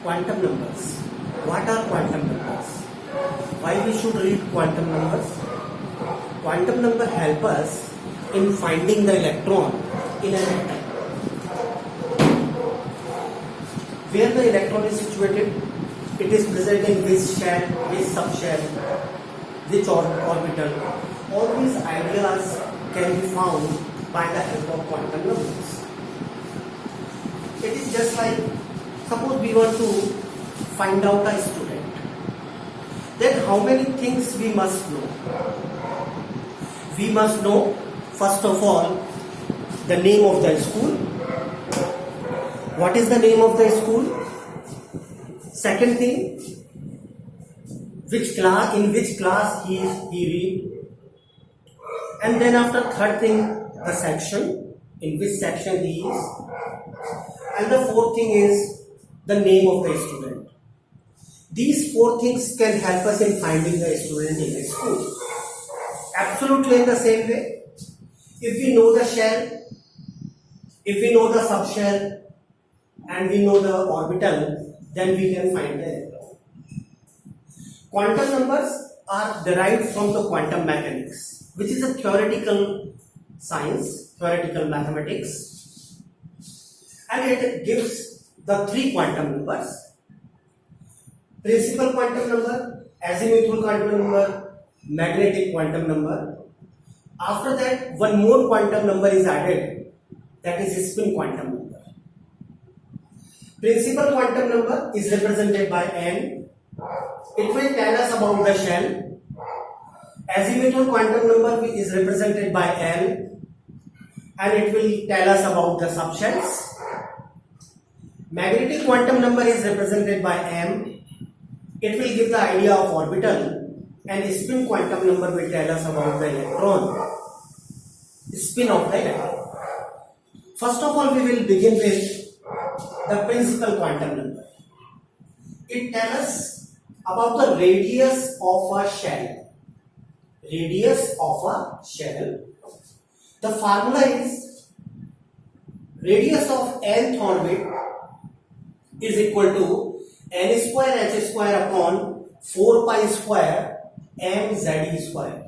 Quantum numbers. What are quantum numbers? Why we should read quantum numbers? Quantum number help us in finding the electron in an atom. Where the electron is situated, it is present in which shell, which subshell, which orbital. All these ideas can be found by the help of quantum numbers. It is just like, suppose we want to find out a student, then how many things we must know? We must know, first of all, the name of the school. What is the name of the school? Second thing, in which class he read. And then after third thing, the section, in which section he is. And the fourth thing is the name of the student. These four things can help us in finding the student in the school. Absolutely in the same way, if we know the shell, if we know the subshell, and we know the orbital, then we can find the electron. Quantum numbers are derived from the quantum mechanics, which is a theoretical science, theoretical mathematics, and it gives the three quantum numbers: principal quantum number, azimuthal quantum number, magnetic quantum number. After that, one more quantum number is added, that is spin quantum number. Principal quantum number is represented by n. It will tell us about the shell. Azimuthal quantum number is represented by L, and it will tell us about the subshells. Magnetic quantum number is represented by M. It will give the idea of orbital, and spin quantum number will tell us about the electron, spin of the electron. First of all, we will begin with the principal quantum number. It tells us about the radius of a shell. Radius of a shell. The formula is radius of nth orbit is equal to n square h square upon 4 pi square mz square,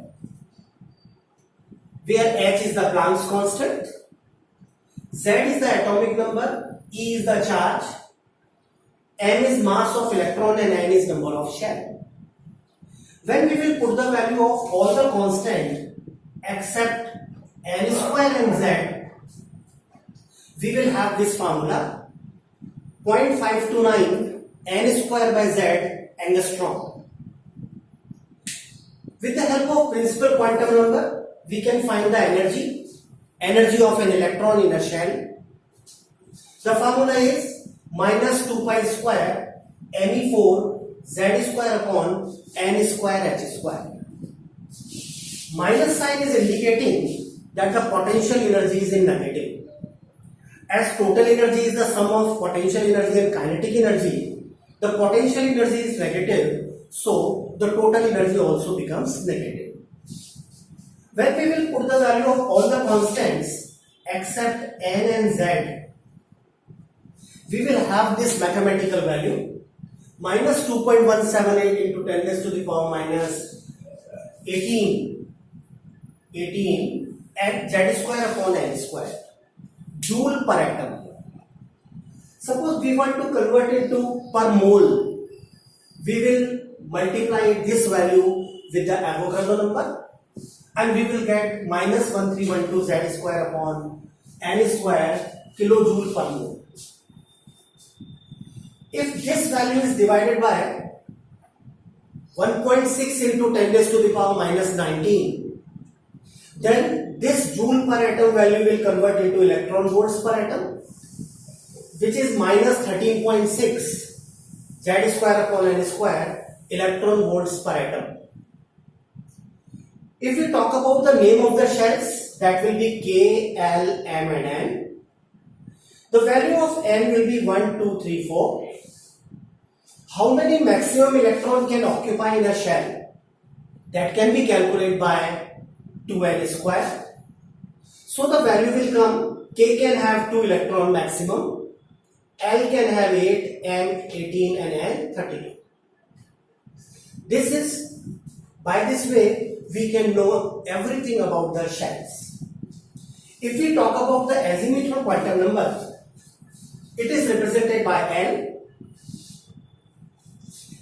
where h is the Planck's constant, z is the atomic number, E is the charge, m is mass of electron, and n is number of shell. When we will put the value of all the constant except n square and z, we will have this formula: 0.529 n square by z angstrom. With the help of principal quantum number, we can find the energy of an electron in a shell. The formula is minus 2 pi square me4 z square upon n square h square. Minus sign is indicating that the potential energy is in negative. As total energy is the sum of potential energy and kinetic energy, the potential energy is negative, so the total energy also becomes negative. When we will put the value of all the constants except n and z, we will have this mathematical value: minus 2.178 into 10 raised to the power minus 18 at z square upon n square, joule per atom. Suppose we want to convert it to per mole, we will multiply this value with the Avogadro number, and we will get minus 1312 z square upon n square kilojoule per mole. If this value is divided by 1.6 into 10 raised to the power minus 19, then this joule per atom value will convert into electron volts per atom, which is minus 13.6 z square upon n square electron volts per atom. If we talk about the name of the shells, that will be K, L, M and N. The value of N will be 1, 2, 3, 4. How many maximum electron can occupy in a shell? That can be calculated by 2n square. So the value will come, K can have 2 electron maximum, L can have 8, M 18 and N 32. This is, by this way, we can know everything about the shells. If we talk about the azimuthal quantum number, it is represented by L.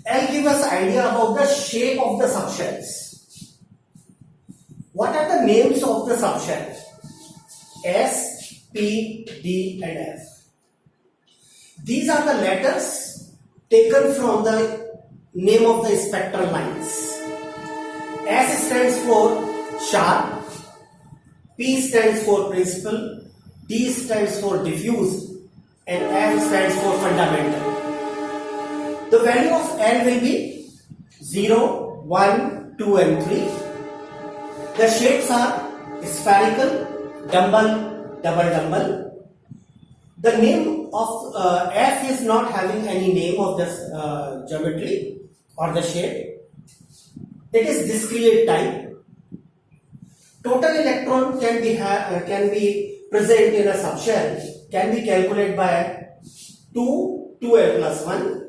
L gives us idea about the shape of the subshells. What are the names of the subshells? S, P, D and F. These are the letters taken from the name of the spectral lines. S stands for sharp, P stands for principal, D stands for diffuse and F stands for fundamental. The value of L will be 0, 1, 2 and 3. The shapes are spherical, dumbbell, double dumbbell. The name of F is not having any name of this geometry or the shape. It is discrete type. Total electron can be present in a subshell, can be calculated by 2, 2l plus 1.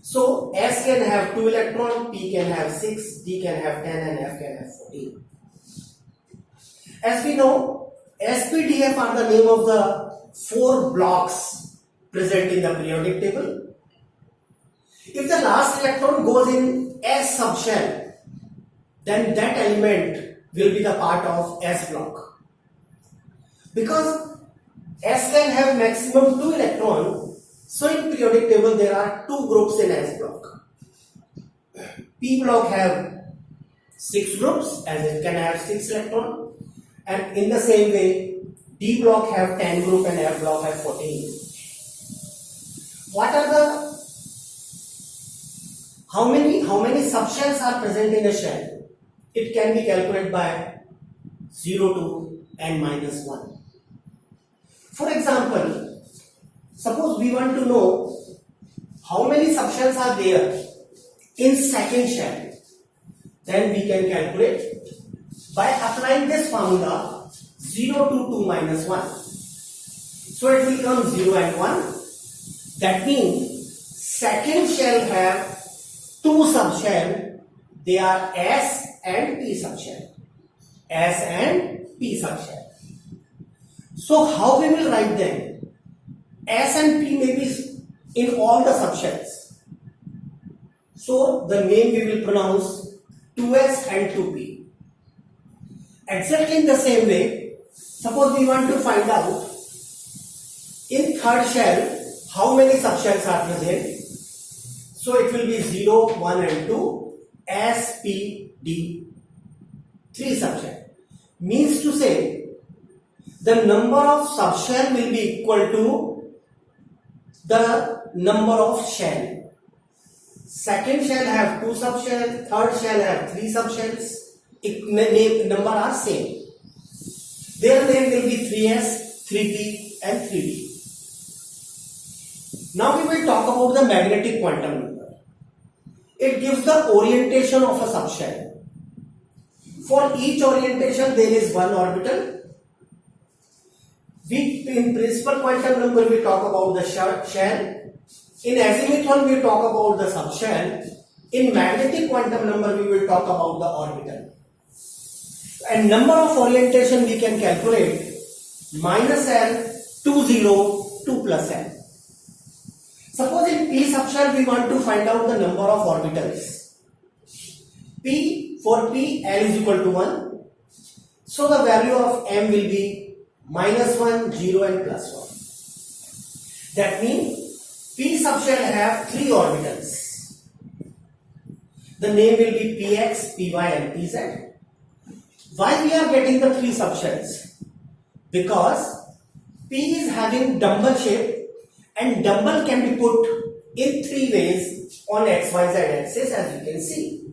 So S can have 2 electron, P can have 6, D can have 10 and F can have 14. As we know, SPDF are the name of the 4 blocks present in the periodic table. If the last electron goes in S subshell, then that element will be the part of S block. Because S can have maximum 2 electrons, so in periodic table there are 2 groups in S block. P block have 6 groups as it can have 6 electrons, and in the same way D block have 10 group and F block have 14. What are the how many subshells are present in a shell? It can be calculated by 0 to n minus 1. For example, suppose we want to know how many subshells are there in second shell, then we can calculate by applying this formula 0 to 2 minus 1. So it will become 0 and 1. That means second shell have 2 subshell, they are S and P subshell. S and P subshell. So how we will write them? S and P may be in all the subshells. So the name we will pronounce 2S and 2P. Exactly in the same way, suppose we want to find out in third shell how many subshells are present. So it will be 0, 1 and 2, S, P, D, 3 subshell. Means to say, the number of subshell will be equal to the number of shell. Second shell have 2 subshells, third shell have 3 subshells. Number are same. Their name will be 3S, 3P and 3D. Now we will talk about the magnetic quantum number. It gives the orientation of a subshell. For each orientation there is one orbital. In principal quantum number we talk about the shell. In azimuthal we talk about the subshell. In magnetic quantum number we will talk about the orbital. And number of orientation we can calculate minus L, 2, 0, 2 plus L. Suppose in P subshell we want to find out the number of orbitals. For P, L is equal to 1. So the value of M will be minus 1, 0 and plus 1. That means P subshell have 3 orbitals. The name will be Px, Py and Pz. Why we are getting the 3 subshells? Because P is having dumbbell shape and dumbbell can be put in 3 ways on XYZ axis, as you can see.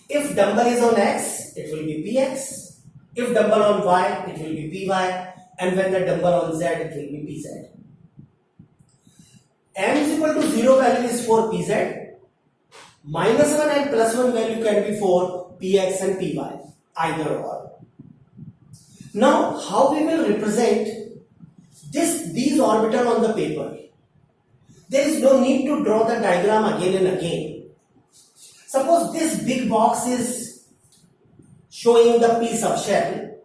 If dumbbell is on X, it will be Px. If dumbbell on Y, it will be Py. And when the dumbbell on Z, it will be Pz. M is equal to 0 value is for Pz. Minus 1 and plus 1 value can be for Px and Py, either or. Now, how we will represent these orbital on the paper. There is no need to draw the diagram again and again. Suppose this big box is showing the p subshell,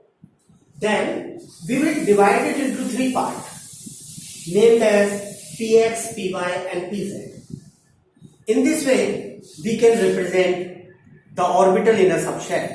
then we will divide it into three parts named as px, py and pz. In this way, we can represent the orbital in a subshell.